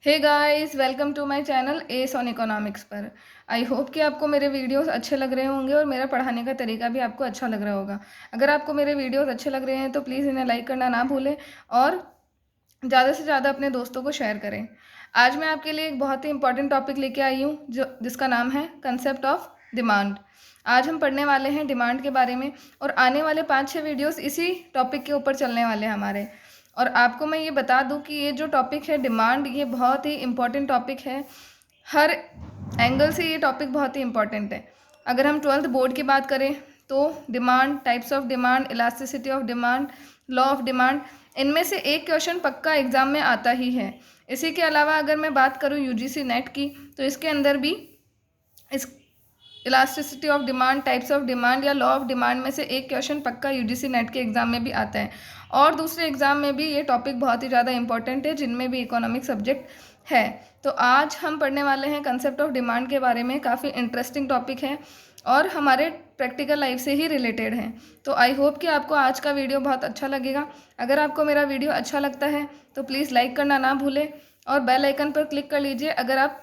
Hey guys, welcome to my channel ace on economics पर। I hope कि आपको मेरे वीडियोस अच्छे लग रहे होंगे और मेरा पढ़ाने का तरीका भी आपको अच्छा लग रहा होगा। अगर आपको मेरे वीडियोस अच्छे लग रहे हैं तो प्लीज़ इन्हें लाइक करना ना भूलें और ज़्यादा से ज़्यादा अपने दोस्तों को शेयर करें। आज मैं आपके लिए एक बहुत ही इंपॉर्टेंट टॉपिक लेके आई हूँ जिसका नाम है कंसेप्ट ऑफ डिमांड। आज हम पढ़ने वाले हैं डिमांड के बारे में और आने वाले 5-6 वीडियोस इसी टॉपिक के ऊपर चलने वाले हैं हमारे। और आपको मैं ये बता दूं कि ये जो टॉपिक है डिमांड, ये बहुत ही इम्पॉर्टेंट टॉपिक है। हर एंगल से ये टॉपिक बहुत ही इम्पॉर्टेंट है। अगर हम 12th बोर्ड की बात करें तो demand, types of demand, elasticity of demand, law of demand, इनमें से एक क्वेश्चन पक्का एग्जाम में आता ही है। इसी के अलावा अगर मैं बात करूं यूजीसी नेट की तो इसके अंदर भी इस elasticity of demand, types of demand या लॉ ऑफ डिमांड में से एक क्वेश्चन पक्का यूजीसी नेट के एग्जाम में भी आता है। और दूसरे एग्जाम में भी ये टॉपिक बहुत ही ज़्यादा इंपॉर्टेंट है जिनमें भी इकोनॉमिक सब्जेक्ट है। तो आज हम पढ़ने वाले हैं कंसेप्ट ऑफ डिमांड के बारे में। काफ़ी इंटरेस्टिंग टॉपिक है और हमारे प्रैक्टिकल लाइफ से ही रिलेटेड है। तो आई होप कि आपको आज का वीडियो बहुत अच्छा लगेगा। अगर आपको मेरा वीडियो अच्छा लगता है तो प्लीज़ लाइक करना ना भूलें और बेल आइकन पर क्लिक कर लीजिए। अगर आप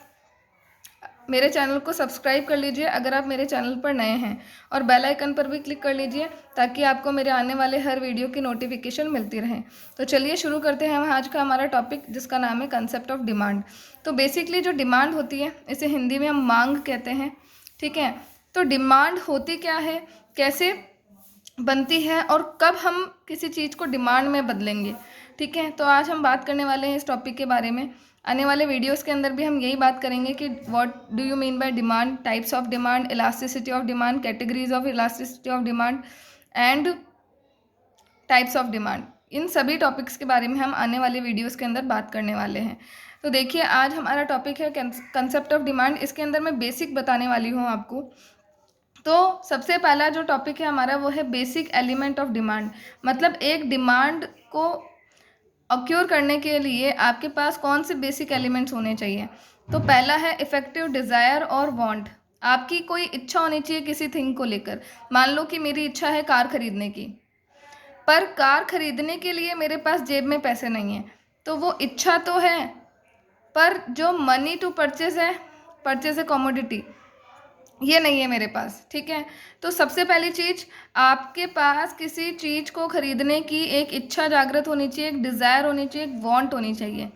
मेरे चैनल को सब्सक्राइब कर लीजिए अगर आप मेरे चैनल पर नए हैं, और बेल आइकन पर भी क्लिक कर लीजिए ताकि आपको मेरे आने वाले हर वीडियो की नोटिफिकेशन मिलती रहे। तो चलिए शुरू करते हैं हम आज का हमारा टॉपिक जिसका नाम है कंसेप्ट ऑफ डिमांड। तो बेसिकली जो डिमांड होती है इसे हिंदी में हम मांग कहते हैं, ठीक है। तो डिमांड होती क्या है, कैसे बनती है और कब हम किसी चीज़ को डिमांड में बदलेंगे, ठीक है। तो आज हम बात करने वाले हैं इस टॉपिक के बारे में। आने वाले वीडियोस के अंदर भी हम यही बात करेंगे कि what do you mean by demand, types of demand, elasticity of demand, categories of elasticity of demand and types of demand. इन सभी टॉपिक्स के बारे में हम आने वाले वीडियोस के अंदर बात करने वाले हैं। तो देखिए, आज हमारा टॉपिक है कंसेप्ट ऑफ डिमांड। इसके अंदर मैं बेसिक बताने वाली हूँ आपको। तो सबसे पहला जो टॉपिक है हमारा वो है बेसिक एलिमेंट ऑफ डिमांड। मतलब एक डिमांड को अक्योर करने के लिए आपके पास कौन से बेसिक एलिमेंट्स होने चाहिए। तो पहला है इफेक्टिव डिज़ायर और वांट। आपकी कोई इच्छा होनी चाहिए किसी थिंग को लेकर। मान लो कि मेरी इच्छा है कार खरीदने की, पर कार खरीदने के लिए मेरे पास जेब में पैसे नहीं हैं। तो वो इच्छा तो है, पर जो मनी टू परचेज है कमोडिटी, ये नहीं है मेरे पास, ठीक है। तो सबसे पहली चीज़, आपके पास किसी चीज़ को खरीदने की एक इच्छा जागृत होनी चाहिए, एक डिज़ायर होनी चाहिए, एक वांट होनी चाहिए।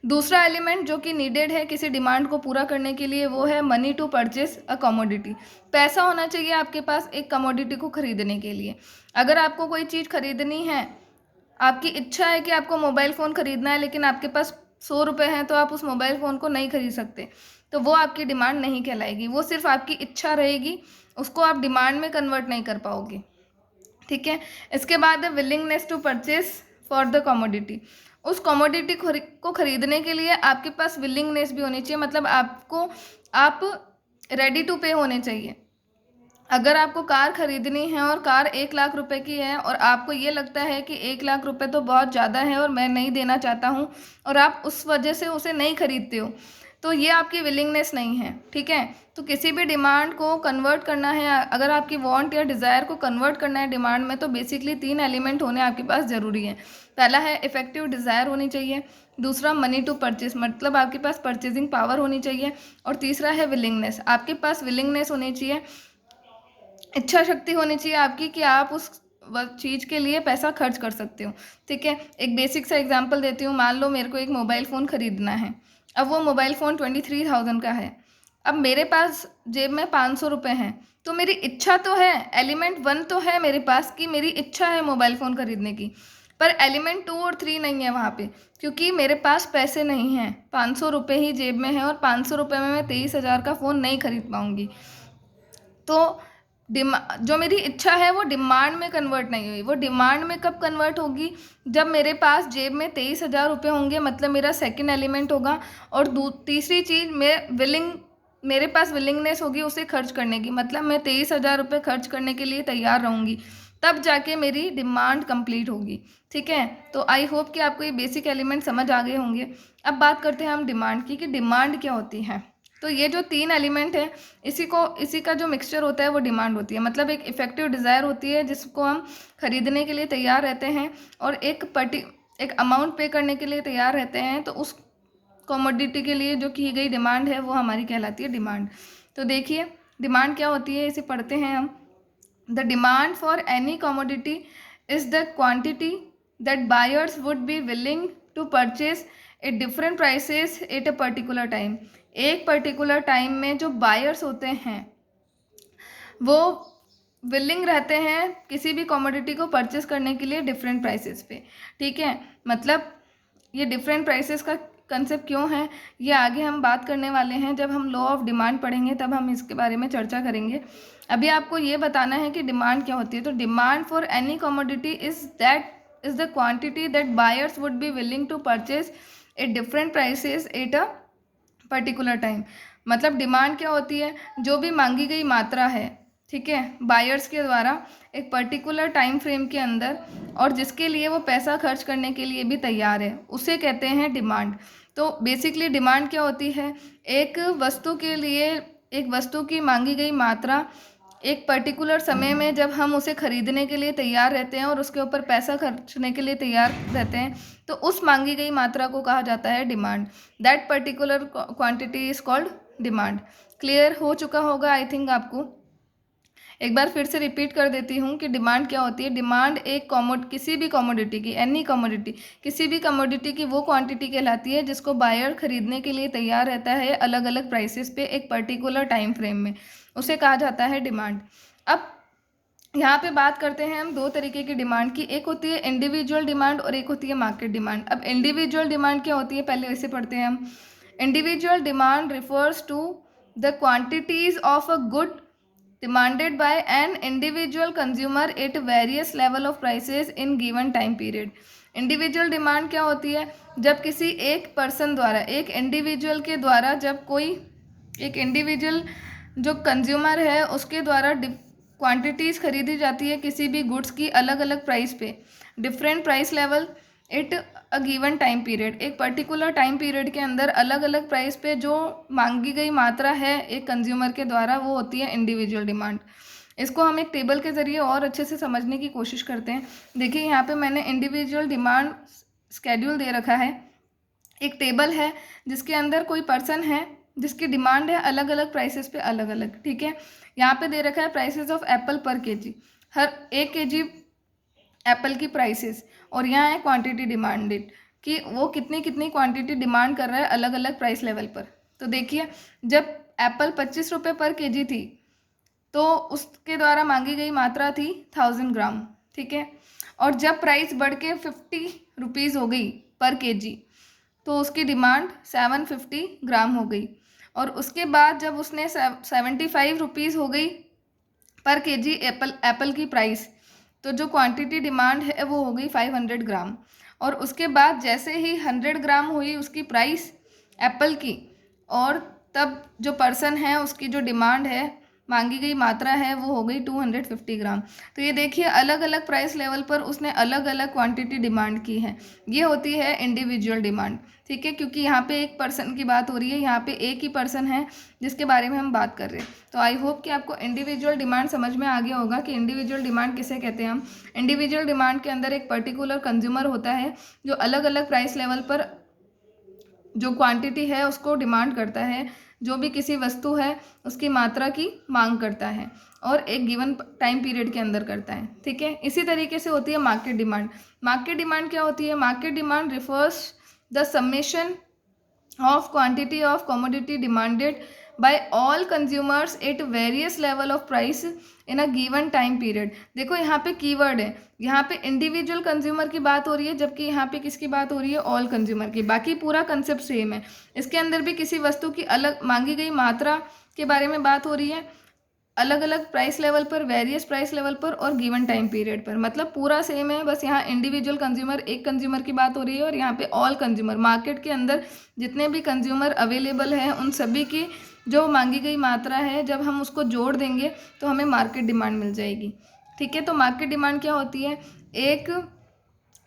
दूसरा एलिमेंट जो कि नीडेड है किसी डिमांड को पूरा करने के लिए वो है money to purchase a commodity. पैसा होना चाहिए आपके पास एक कमोडिटी को खरीदने के लिए। अगर आपको कोई चीज़ खरीदनी है, आपकी इच्छा है कि आपको मोबाइल फ़ोन खरीदना है लेकिन आपके पास 100 रुपये हैं, तो आप उस मोबाइल फ़ोन को नहीं खरीद सकते, तो वो आपकी डिमांड नहीं कहलाएगी। वो सिर्फ आपकी इच्छा रहेगी, उसको आप डिमांड में कन्वर्ट नहीं कर पाओगे, ठीक है। इसके बाद है willingness to purchase for the commodity. उस कमोडिटी को खरीदने के लिए आपके पास विलिंगनेस भी होनी चाहिए। मतलब आप रेडी टू पे होने चाहिए। अगर आपको कार खरीदनी है और कार 1 लाख रुपए की है और आपको ये लगता है कि 1 लाख रुपए तो बहुत ज़्यादा है और मैं नहीं देना चाहता हूँ, और आप उस वजह से उसे नहीं खरीदते हो, तो ये आपकी विलिंगनेस नहीं है, ठीक है। तो किसी भी डिमांड को कन्वर्ट करना है, अगर आपकी वांट या डिज़ायर को कन्वर्ट करना है डिमांड में, तो बेसिकली 3 एलिमेंट होने आपके पास ज़रूरी है। पहला है इफेक्टिव डिज़ायर होनी चाहिए, दूसरा मनी टू परचेस, मतलब आपके पास परचेजिंग पावर होनी चाहिए, और तीसरा है विलिंगनेस। आपके पास विलिंगनेस होनी चाहिए, इच्छा शक्ति होनी चाहिए आपकी कि आप उस चीज़ के लिए पैसा खर्च कर सकते हो, ठीक है। एक बेसिक सा एग्जांपल देती हूँ। मान लो मेरे को एक मोबाइल फ़ोन ख़रीदना है। अब वो मोबाइल फ़ोन 23,000 का है। अब मेरे पास जेब में 500 रुपये हैं, तो मेरी इच्छा तो है, एलिमेंट 1 तो है मेरे पास कि मेरी इच्छा है मोबाइल फ़ोन ख़रीदने की, पर एलिमेंट 2 और 3 नहीं है वहाँ पे, क्योंकि मेरे पास पैसे नहीं हैं। 500 रुपये ही जेब में है और 500 रुपये में मैं 23,000 का फ़ोन नहीं खरीद पाऊँगी। तो जो मेरी इच्छा है वो डिमांड में कन्वर्ट नहीं हुई। वो डिमांड में कब कन्वर्ट होगी, जब मेरे पास जेब में 23,000 रुपये होंगे, मतलब मेरा सेकंड एलिमेंट होगा। और तीसरी चीज़, मेरे पास विलिंगनेस होगी उसे खर्च करने की, मतलब मैं 23,000 रुपये खर्च करने के लिए तैयार रहूँगी, तब जाके मेरी डिमांड कंप्लीट होगी, ठीक है। तो आई होप कि आपको ये बेसिक एलिमेंट समझ आ गए होंगे। अब बात करते हैं हम डिमांड की कि डिमांड क्या होती है। तो ये जो 3 एलिमेंट है, इसी का जो मिक्सचर होता है वो डिमांड होती है। मतलब एक इफेक्टिव डिज़ायर होती है जिसको हम खरीदने के लिए तैयार रहते हैं, और एक अमाउंट पे करने के लिए तैयार रहते हैं, तो उसको कमोडिटी के लिए जो की गई डिमांड है वो हमारी कहलाती है डिमांड। तो देखिए डिमांड क्या होती है, इसे पढ़ते हैं हम। The demand for any commodity is the quantity that buyers would be willing to purchase at different prices at a particular time. एक पर्टिकुलर टाइम में जो बायर्स होते हैं वो विलिंग रहते हैं किसी भी कमोडिटी को परचेस करने के लिए डिफरेंट प्राइसेस पे। ठीक है, मतलब ये डिफरेंट प्राइसेस का कंसेप्ट क्यों है ये आगे हम बात करने वाले हैं। जब हम लॉ ऑफ डिमांड पढ़ेंगे तब हम इसके बारे में चर्चा करेंगे। अभी आपको ये बताना है कि डिमांड क्या होती है। तो demand for any commodity is the quantity that buyers would be willing to purchase at different prices at a particular time. मतलब डिमांड क्या होती है, जो भी मांगी गई मात्रा है, ठीक है, बायर्स के द्वारा एक पर्टिकुलर टाइम फ्रेम के अंदर, और जिसके लिए वो पैसा खर्च करने के लिए भी तैयार है, उसे कहते हैं डिमांड। तो बेसिकली डिमांड क्या होती है, एक वस्तु के लिए एक वस्तु की मांगी गई मात्रा एक पर्टिकुलर समय में जब हम उसे खरीदने के लिए तैयार रहते हैं और उसके ऊपर पैसा खर्चने के लिए तैयार रहते हैं, तो उस मांगी गई मात्रा को कहा जाता है demand. That particular quantity is called demand. Clear हो चुका होगा आई थिंक आपको। एक बार फिर से रिपीट कर देती हूँ कि डिमांड क्या होती है। डिमांड एक किसी भी कमोडिटी की, एनी कमोडिटी, किसी भी कमोडिटी की वो क्वांटिटी कहलाती है जिसको बायर खरीदने के लिए तैयार रहता है अलग अलग प्राइसेस पे एक पर्टिकुलर टाइम फ्रेम में, उसे कहा जाता है डिमांड। अब यहाँ पे बात करते हैं हम दो तरीके की डिमांड की, एक होती है इंडिविजुअल डिमांड और एक होती है मार्केट डिमांड। अब इंडिविजुअल डिमांड क्या होती है पहले इसे पढ़ते हैं हम। Individual demand refers to the quantities of a good demanded by an individual consumer at various level of prices in given time period। Individual demand क्या होती है, जब किसी एक पर्सन द्वारा, एक इंडिविजुअल के द्वारा, जब कोई एक इंडिविजुअल जो कंज्यूमर है उसके द्वारा क्वांटिटीज़ खरीदी जाती है किसी भी गुड्स की अलग अलग प्राइस पे, different price level it a given time period. एक पर्टिकुलर टाइम पीरियड के अंदर अलग अलग प्राइस पे जो मांगी गई मात्रा है एक कंज्यूमर के द्वारा, वो होती है इंडिविजुअल डिमांड। इसको हम एक टेबल के ज़रिए और अच्छे से समझने की कोशिश करते हैं। देखिए यहाँ पे मैंने इंडिविजुअल डिमांड स्केड्यूल दे रखा है। एक टेबल है जिसके अंदर कोई पर्सन है जिसकी डिमांड है अलग अलग प्राइसेस पे अलग अलग। ठीक है, यहाँ पे दे रखा है प्राइसेस ऑफ एप्पल पर केजी, हर 1 केजी एप्पल की प्राइसेस, और यहाँ है क्वांटिटी डिमांडेड कि वो कितनी कितनी क्वांटिटी डिमांड कर रहा है अलग अलग प्राइस लेवल पर। तो देखिए जब एप्पल 25 रुपये पर केजी थी तो उसके द्वारा मांगी गई मात्रा थी 1000 ग्राम। ठीक है, और जब प्राइस बढ़ के 50 रुपीज़ हो गई पर केजी तो उसकी डिमांड 750 ग्राम हो गई, और उसके बाद जब उसने 75 रुपीज़ हो गई पर केजी एप्पल की प्राइस, तो जो क्वांटिटी डिमांड है वो हो गई 500 ग्राम। और उसके बाद जैसे ही 100 ग्राम हुई उसकी प्राइस एप्पल की, और तब जो पर्सन है उसकी जो डिमांड है, मांगी गई मात्रा है, वो हो गई 250 ग्राम। तो ये देखिए अलग अलग प्राइस लेवल पर उसने अलग अलग क्वांटिटी डिमांड की है। ये होती है इंडिविजुअल डिमांड। ठीक है, क्योंकि यहाँ पे एक पर्सन की बात हो रही है, यहाँ पे एक ही पर्सन है जिसके बारे में हम बात कर रहे हैं। तो आई होप कि आपको इंडिविजुअल डिमांड समझ में आ गया होगा कि इंडिविजुअल डिमांड किसे कहते हैं हम। इंडिविजुअल डिमांड के अंदर एक पर्टिकुलर कंज्यूमर होता है जो अलग अलग प्राइस लेवल पर जो क्वांटिटी है उसको डिमांड करता है, जो भी किसी वस्तु है उसकी मात्रा की मांग करता है और एक गिवन टाइम पीरियड के अंदर करता है। ठीक है, इसी तरीके से होती है मार्केट डिमांड। मार्केट डिमांड क्या होती है, market demand refers the summation of quantity of commodity demanded by all consumers at various level of price in a given time period। देखो यहाँ पे कीवर्ड है, यहाँ पे इंडिविजुअल कंज्यूमर की बात हो रही है, जबकि यहाँ पे किसकी बात हो रही है, ऑल कंज्यूमर की। बाकी पूरा कंसेप्ट सेम है, इसके अंदर भी किसी वस्तु की अलग मांगी गई मात्रा के बारे में बात हो रही है अलग अलग प्राइस लेवल पर, वेरियस प्राइस लेवल पर और गिवन टाइम पीरियड पर। मतलब पूरा सेम है, बस यहाँ इंडिविजुअल कंज्यूमर, एक कंज्यूमर की बात हो रही है, और यहाँ पे ऑल कंज्यूमर, मार्केट के अंदर जितने भी कंज्यूमर अवेलेबल हैं उन सभी की जो मांगी गई मात्रा है, जब हम उसको जोड़ देंगे तो हमें मार्केट डिमांड मिल जाएगी। ठीक है, तो मार्केट डिमांड क्या होती है, एक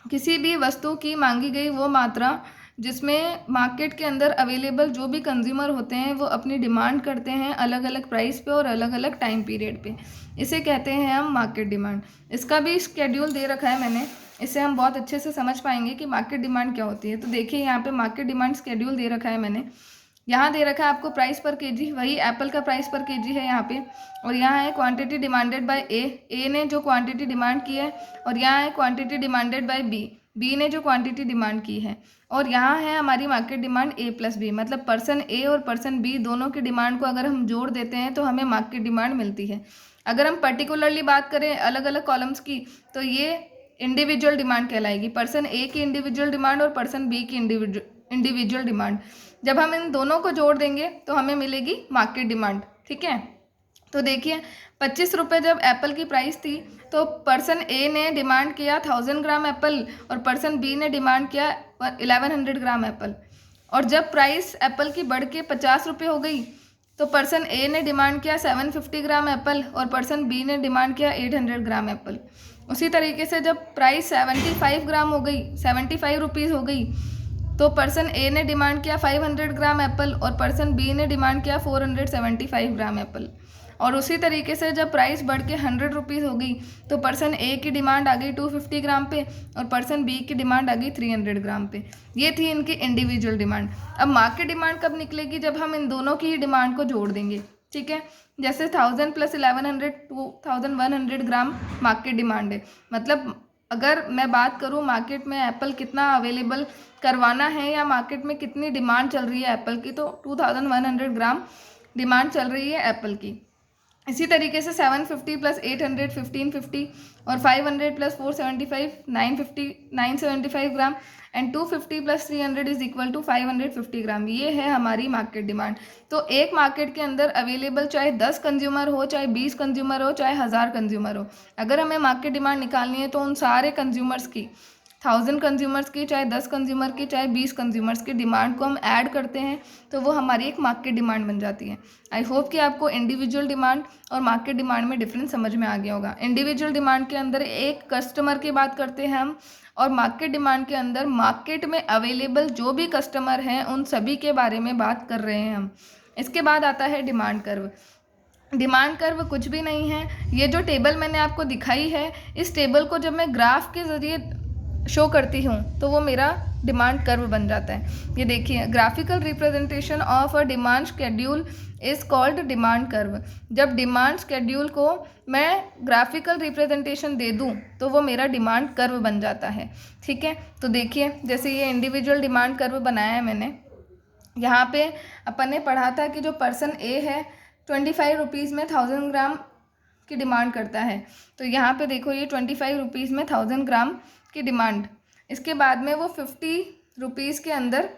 किसी भी वस्तु की मांगी गई वो मात्रा जिसमें मार्केट के अंदर अवेलेबल जो भी कंज्यूमर होते हैं वो अपनी डिमांड करते हैं अलग अलग प्राइस पे और अलग अलग टाइम पीरियड पे, इसे कहते हैं हम मार्केट डिमांड। इसका भी शेड्यूल दे रखा है मैंने, इससे हम बहुत अच्छे से समझ पाएंगे कि मार्केट डिमांड क्या होती है। तो देखिए यहाँ पे मार्केट डिमांड शेड्यूल दे रखा है मैंने, यहाँ दे रखा है आपको प्राइस पर केजी, वही एप्पल का प्राइस पर केजी है यहाँ पे, और यहाँ है क्वांटिटी डिमांडेड बाय ए ने जो क्वांटिटी डिमांड की है, और यहाँ है क्वांटिटी डिमांडेड बाय बी ने जो क्वांटिटी डिमांड की है, और यहाँ है हमारी मार्केट डिमांड ए प्लस बी, मतलब पर्सन ए और पर्सन बी दोनों की डिमांड को अगर हम जोड़ देते हैं तो हमें मार्केट डिमांड मिलती है। अगर हम पर्टिकुलरली बात करें अलग अलग कॉलम्स की, तो ये इंडिविजुअल डिमांड कहलाएगी, पर्सन ए की इंडिविजुअल डिमांड और पर्सन बी की इंडिविजुअल डिमांड। जब हम इन दोनों को जोड़ देंगे तो हमें मिलेगी मार्केट डिमांड। ठीक है, तो देखिए 25 रुपये जब एप्पल की प्राइस थी तो पर्सन ए ने डिमांड किया 1000 ग्राम एप्पल और पर्सन बी ने डिमांड किया 1100 ग्राम एप्पल, और जब प्राइस एप्पल की बढ़ के 50 रुपये हो गई तो पर्सन ए ने डिमांड किया 750 ग्राम एप्पल और पर्सन बी ने डिमांड किया 800 ग्राम एप्पल। उसी तरीके से जब प्राइस 75 ग्राम हो गई, 75 रुपीज़ हो गई, तो पर्सन ए ने डिमांड किया 500 ग्राम एप्पल और पर्सन बी ने डिमांड किया 475 ग्राम एप्पल। और उसी तरीके से जब प्राइस बढ़ के 100 रुपीज़ हो गई तो पर्सन ए की डिमांड आ गई 250 ग्राम पे और पर्सन बी की डिमांड आ गई 300 ग्राम पे। ये थी इनकी इंडिविजुअल डिमांड। अब मार्केट डिमांड कब निकलेगी? जब हम इन दोनों की ही डिमांड को जोड़ देंगे। ठीक है, जैसे 1000 प्लस 1100 2100 ग्राम मार्केट डिमांड है। मतलब अगर मैं बात करूँ मार्केट में एप्पल कितना अवेलेबल करवाना है या मार्केट में कितनी डिमांड चल रही है एप्पल की, तो 2100 ग्राम डिमांड चल रही है एप्पल की। इसी तरीके से 750 प्लस 800 1550 और 500 plus 475 975 gram and 250 plus 300 is equal to 550 gram. ये है हमारी मार्केट डिमांड। तो एक मार्केट के अंदर अवेलेबल चाहे 10 कंज्यूमर हो, चाहे 20 कंज्यूमर हो, चाहे 1000 कंज्यूमर हो, अगर हमें मार्केट डिमांड निकालनी है तो उन सारे कंज्यूमर्स की, 1000 कंज्यूमर्स की, चाहे 10 कंज्यूमर की, चाहे 20 कंज्यूमर्स की डिमांड को हम ऐड करते हैं तो वो हमारी एक मार्केट डिमांड बन जाती है। आई होप कि आपको इंडिविजुअल डिमांड और मार्केट डिमांड में डिफरेंस समझ में आ गया होगा। इंडिविजुअल डिमांड के अंदर एक कस्टमर की बात करते हैं हम, और मार्केट डिमांड के अंदर मार्केट में अवेलेबल जो भी कस्टमर हैं उन सभी के बारे में बात कर रहे हैं हम। इसके बाद आता है डिमांड कर्व। डिमांड कर्व कुछ भी नहीं है, ये जो टेबल मैंने आपको दिखाई है, इस टेबल को जब मैं ग्राफ के ज़रिए शो करती हूँ तो वो मेरा डिमांड कर्व बन जाता है। ये देखिए, graphical representation of a demand schedule is called demand curve. जब डिमांड शेड्यूल को मैं ग्राफिकल रिप्रेजेंटेशन दे दूँ तो वो मेरा डिमांड कर्व बन जाता है। ठीक है, तो देखिए जैसे ये इंडिविजुअल डिमांड कर्व बनाया है मैंने, यहाँ पे अपन ने पढ़ा था कि जो पर्सन ए है 25 रुपीज़ में 1000 ग्राम की डिमांड करता है। तो यहाँ पे देखो ये 25 रुपीज़ में 1000 ग्राम की डिमांड, इसके बाद में वो 50 रुपीज़ के अंदर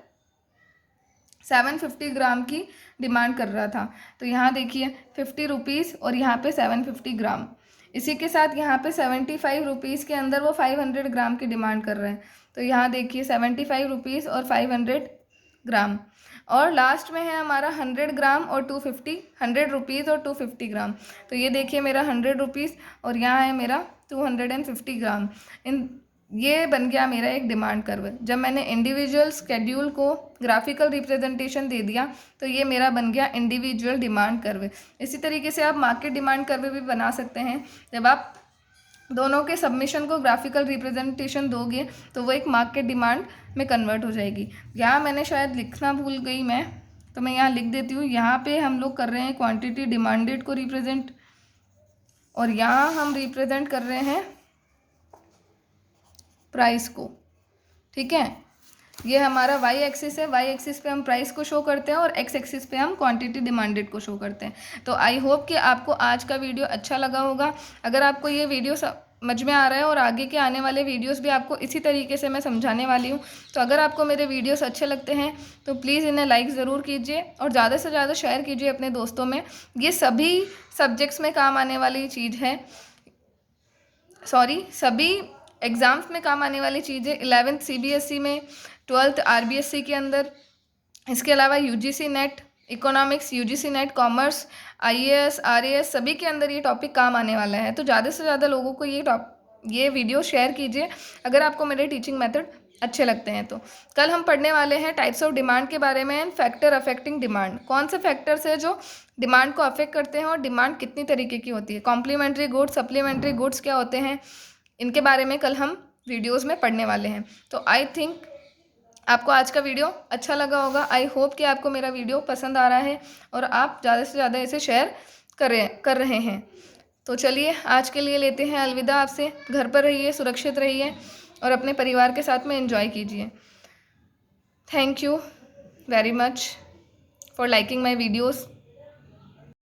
750 ग्राम की डिमांड कर रहा था। तो यहाँ देखिए 50 रुपीज़ और यहाँ पे 750 ग्राम, इसी के साथ यहाँ पे 75 रुपीज़ के अंदर वो 500 ग्राम की डिमांड कर रहे हैं। तो यहाँ देखिए 75 रुपीज़ और 500 ग्राम, और लास्ट में है हमारा 100 ग्राम और 250, 100 रुपीज़ और 250 ग्राम। तो ये देखिए मेरा 100 रुपीज़ और यहाँ है मेरा 250 ग्राम। ये बन गया मेरा एक डिमांड कर्व। जब मैंने इंडिविजुअल स्केड्यूल को ग्राफिकल रिप्रेजेंटेशन दे दिया तो ये मेरा बन गया इंडिविजुअल डिमांड कर्व। इसी तरीके से आप मार्केट डिमांड कर्व भी बना सकते हैं। जब आप दोनों के सबमिशन को ग्राफिकल रिप्रेजेंटेशन दोगे तो वो एक मार्केट डिमांड में कन्वर्ट हो जाएगी। यहाँ मैंने शायद लिखना भूल गई मैं, तो मैं यहाँ लिख देती हूँ। यहाँ पे हम लोग कर रहे हैं क्वांटिटी डिमांडेड को रिप्रेजेंट, और यहाँ हम रिप्रेजेंट कर रहे हैं प्राइस को। ठीक है, ये हमारा वाई एक्सिस है, वाई एक्सिस पे हम प्राइस को शो करते हैं और एक्स एक्सिस पे हम क्वांटिटी डिमांडेड को शो करते हैं। तो आई होप कि आपको आज का वीडियो अच्छा लगा होगा। अगर आपको ये वीडियो समझ में आ रहा है और आगे के आने वाले वीडियोस भी आपको इसी तरीके से मैं समझाने वाली हूँ, तो अगर आपको मेरे वीडियोस अच्छे लगते हैं तो प्लीज़ इन्हें लाइक ज़रूर कीजिए और ज़्यादा से ज़्यादा शेयर कीजिए अपने दोस्तों में। ये सभी सब्जेक्ट्स में काम आने वाली चीज़ है, सभी एग्ज़ाम्स में काम आने वाली चीज़ है। 11th CBSE में, 12th RBSE के अंदर, इसके अलावा UGC net, economics, UGC net, commerce, IAS, RAS सभी के अंदर ये टॉपिक काम आने वाला है। तो ज़्यादा से ज़्यादा लोगों को ये वीडियो शेयर कीजिए अगर आपको मेरे टीचिंग मेथड अच्छे लगते हैं। तो कल हम पढ़ने वाले हैं टाइप्स ऑफ डिमांड के बारे में एंड फैक्टर अफेक्टिंग डिमांड। कौन से फैक्टर्स है जो डिमांड को अफेक्ट करते हैं और डिमांड कितनी तरीके की होती है, कॉम्प्लीमेंट्री गुड्स, सप्लीमेंट्री गुड्स क्या होते हैं, इनके बारे में कल हम वीडियोज़ में पढ़ने वाले हैं। तो आई थिंक आपको आज का वीडियो अच्छा लगा होगा। आई होप कि आपको मेरा वीडियो पसंद आ रहा है और आप ज़्यादा से ज़्यादा इसे शेयर कर रहे हैं। तो चलिए आज के लिए लेते हैं अलविदा आपसे। घर पर रहिए, सुरक्षित रहिए और अपने परिवार के साथ में एंजॉय कीजिए। Thank you very much for liking my videos.